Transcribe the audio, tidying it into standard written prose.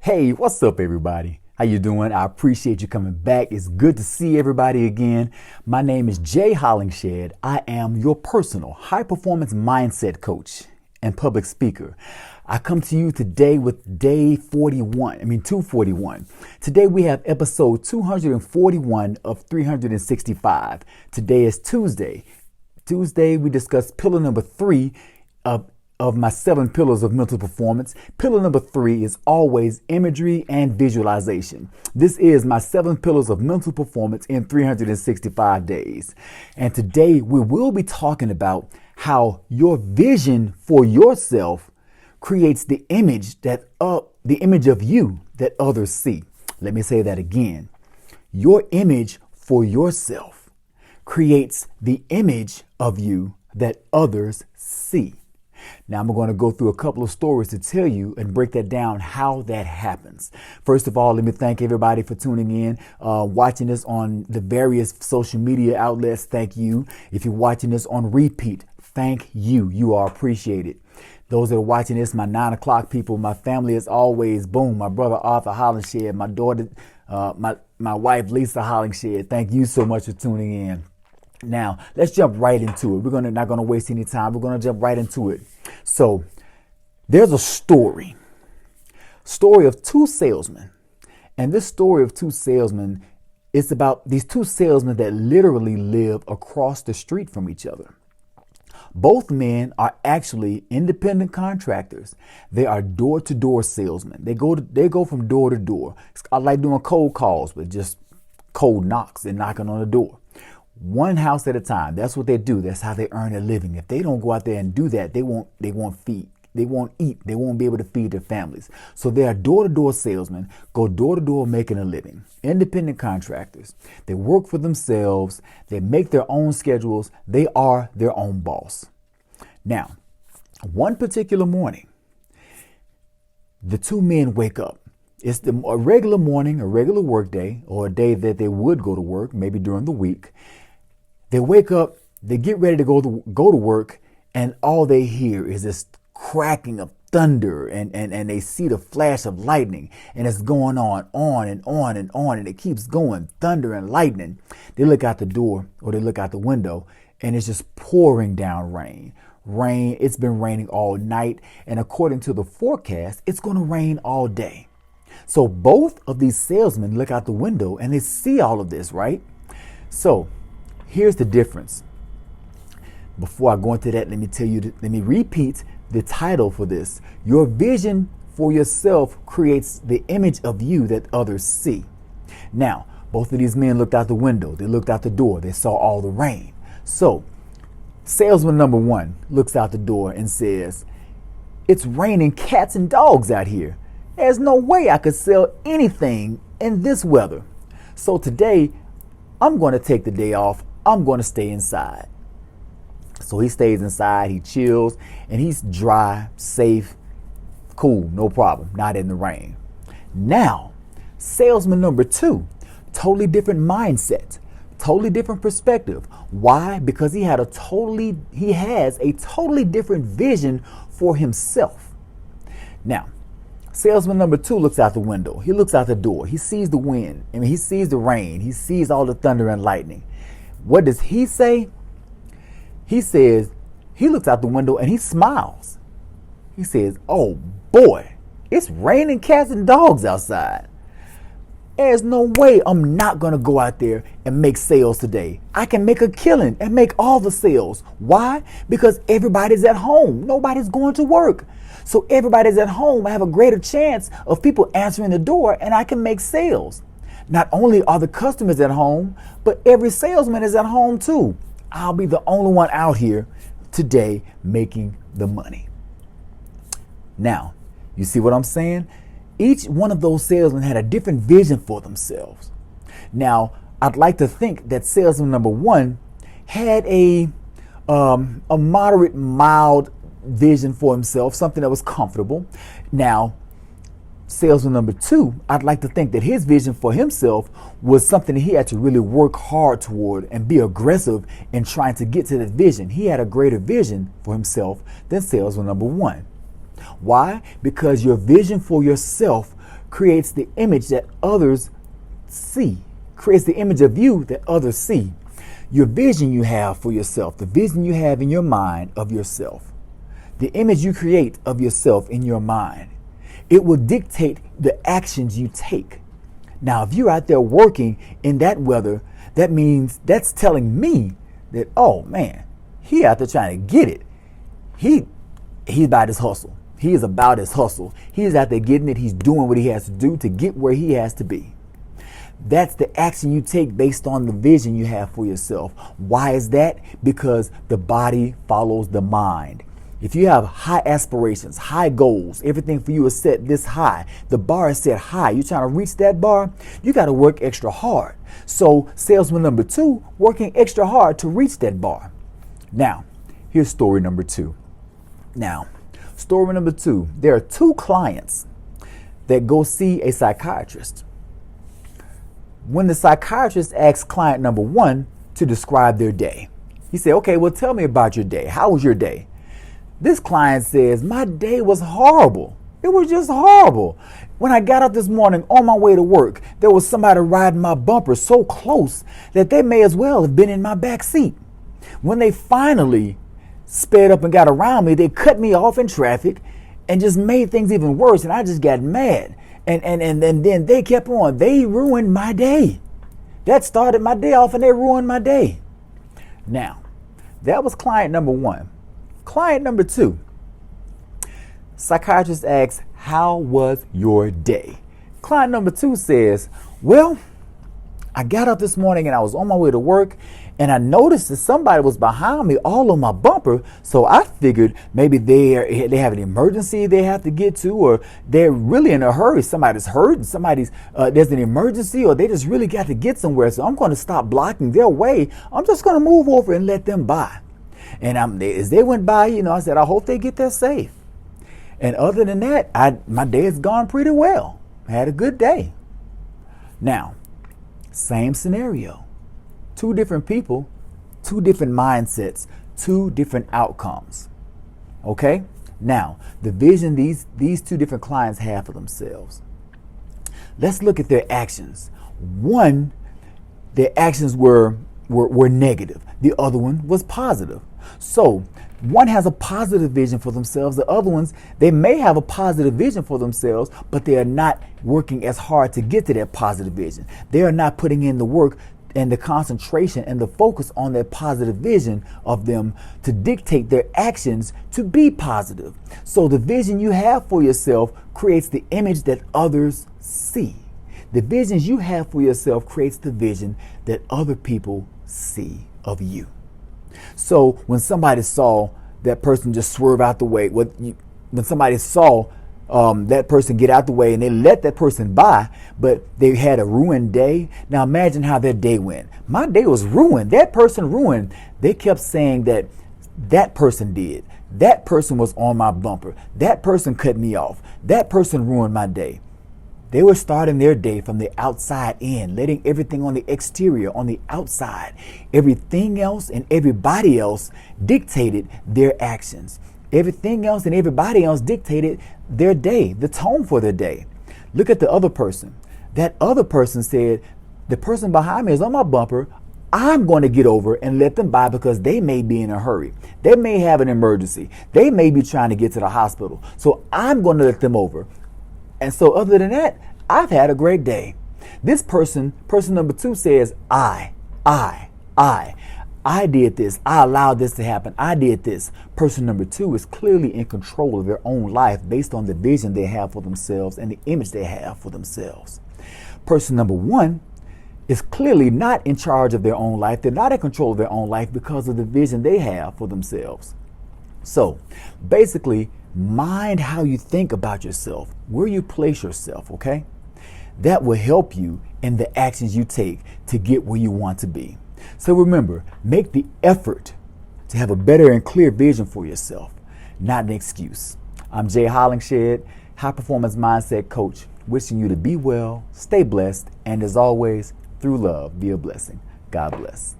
Hey, what's up, everybody? How you doing? I appreciate you coming back. It's good to see everybody again. My name is Jay Hollingshed. I am your personal high-performance mindset coach and public speaker. I come to you today with day 241. Today we have episode 241 of 365. Today is Tuesday. We discussed pillar number 3 of my 7 pillars of mental performance. Pillar number 3 is always imagery and visualization. This is my 7 pillars of mental performance in 365 days. And today we will be talking about how your vision for yourself creates the image of you that others see. Let me say that again. Your image for yourself creates the image of you that others see. Now, I'm going to go through a couple of stories to tell you and break that down, how that happens. First of all, let me thank everybody for tuning in, watching this on the various social media outlets. Thank you. If you're watching this on repeat, thank you. You are appreciated. Those that are watching this, my 9 o'clock people, my family is always, boom, my brother Arthur Hollingshed, my daughter, my wife Lisa Hollingshed. Thank you so much for tuning in. Now, let's jump right into it. We're not going to waste any time. We're going to jump right into it. So there's a story of 2 salesmen. And this story of 2 salesmen is about these 2 salesmen that literally live across the street from each other. Both men are actually independent contractors. They are door-to-door salesmen. They go from door to door. It's like doing cold calls, but just cold knocks and knocking on the door. One house at a time. That's what they do. That's how they earn a living. If they don't go out there and do that, they won't feed. They won't eat. They won't be able to feed their families. So they are door-to-door salesmen, go door-to-door making a living. Independent contractors. They work for themselves. They make their own schedules. They are their own boss. Now, one particular morning, the 2 men wake up. It's a regular morning, a regular work day, or a day that they would go to work, maybe during the week. They wake up, they get ready to go to work, and all they hear is this cracking of thunder, and they see the flash of lightning, and it's going on and on and on, and it keeps going, thunder and lightning. They look out the door, or they look out the window, and it's just pouring down rain. It's been raining all night, and according to the forecast, it's going to rain all day. So both of these salesmen look out the window and they see all of this, right? So here's the difference. Before I go into that, let me repeat the title for this. Your vision for yourself creates the image of you that others see. Now, both of these men looked out the window. They looked out the door. They saw all the rain. So salesman number 1 looks out the door and says, "It's raining cats and dogs out here. There's no way I could sell anything in this weather. So today, I'm going to take the day off. I'm going to stay inside." So he stays inside, he chills, and he's dry, safe, cool, no problem, not in the rain. Now, salesman number 2, totally different mindset, totally different perspective. Why? Because he has a totally different vision for himself. Now, salesman number 2 looks out the window. He looks out the door. He sees the wind. He sees the rain. He sees all the thunder and lightning. What does he say? He says, he looks out the window and he smiles. He says, "Oh boy, it's raining cats and dogs outside. There's no way I'm not going to go out there and make sales today. I can make a killing and make all the sales." Why? Because everybody's at home. Nobody's going to work. So everybody's at home. I have a greater chance of people answering the door and I can make sales. Not only are the customers at home, but every salesman is at home too. I'll be the only one out here today making the money. Now, you see what I'm saying? Each one of those salesmen had a different vision for themselves. Now, I'd like to think that salesman number 1 had a moderate, mild vision for himself, something that was comfortable. Now, salesman number 2, I'd like to think that his vision for himself was something that he had to really work hard toward and be aggressive in trying to get to that vision. He had a greater vision for himself than salesman number 1. Why? Because your vision for yourself creates the image that others see, creates the image of you that others see. Your vision you have for yourself, the vision you have in your mind of yourself, the image you create of yourself in your mind, it will dictate the actions you take. Now, if you're out there working in that weather, that means that's telling me that, oh man, he out there trying to get it. He's about his hustle. He is about his hustle. He's out there getting it. He's doing what he has to do to get where he has to be. That's the action you take based on the vision you have for yourself. Why is that? Because the body follows the mind. If you have high aspirations, high goals, everything for you is set this high, the bar is set high, you're trying to reach that bar, you got to work extra hard. So salesman number 2, working extra hard to reach that bar. Now, here's story number 2. Now, story number 2, there are 2 clients that go see a psychiatrist. When the psychiatrist asks client number 1 to describe their day, he said, okay, well, tell me about your day. How was your day? This client says, my day was horrible. It was just horrible. When I got up this morning on my way to work, there was somebody riding my bumper so close that they may as well have been in my back seat. When they finally sped up and got around me, they cut me off in traffic and just made things even worse. And I just got mad. And then they kept on. They ruined my day. That started my day off and they ruined my day. Now, that was client number 1. Client number 2, psychiatrist asks, how was your day? Client number 2 says, well, I got up this morning and I was on my way to work and I noticed that somebody was behind me all on my bumper. So I figured maybe they have an emergency they have to get to, or they're really in a hurry. Somebody's hurt, there's an emergency, or they just really got to get somewhere. So I'm going to stop blocking their way. I'm just going to move over and let them by. And as they went by, I said, I hope they get there safe. And other than that, my day has gone pretty well. I had a good day. Now, same scenario. 2 different people, 2 different mindsets, 2 different outcomes. Okay? Now, the vision these 2 different clients have for themselves. Let's look at their actions. One, their actions were negative. The other one was positive. So one has a positive vision for themselves. The other ones, they may have a positive vision for themselves, but they are not working as hard to get to that positive vision. They are not putting in the work and the concentration and the focus on that positive vision of them to dictate their actions to be positive. So the vision you have for yourself creates the image that others see. The visions you have for yourself creates the vision that other people see of you. So when somebody saw that person just swerve out the way, when somebody saw that person get out the way and they let that person by, but they had a ruined day. Now imagine how their day went. My day was ruined. That person ruined. They kept saying that person did. That person was on my bumper. That person cut me off. That person ruined my day. They were starting their day from the outside in, letting everything on the exterior, on the outside, everything else and everybody else dictated their actions. Everything else and everybody else dictated their day, the tone for their day. Look at the other person. That other person said, the person behind me is on my bumper. I'm going to get over and let them by because they may be in a hurry. They may have an emergency. They may be trying to get to the hospital. So I'm going to let them over. And so other than that, I've had a great day. This person number 2 says, I did this. I allowed this to happen. I did this. Person number 2 is clearly in control of their own life based on the vision they have for themselves and the image they have for themselves. Person number 1 is clearly not in charge of their own life. They're not in control of their own life because of the vision they have for themselves. So basically, mind how you think about yourself, where you place yourself, okay? That will help you in the actions you take to get where you want to be. So remember, make the effort to have a better and clear vision for yourself, not an excuse. I'm Jay Hollingshed, High Performance Mindset Coach, wishing you to be well, stay blessed, and as always, through love, be a blessing. God bless.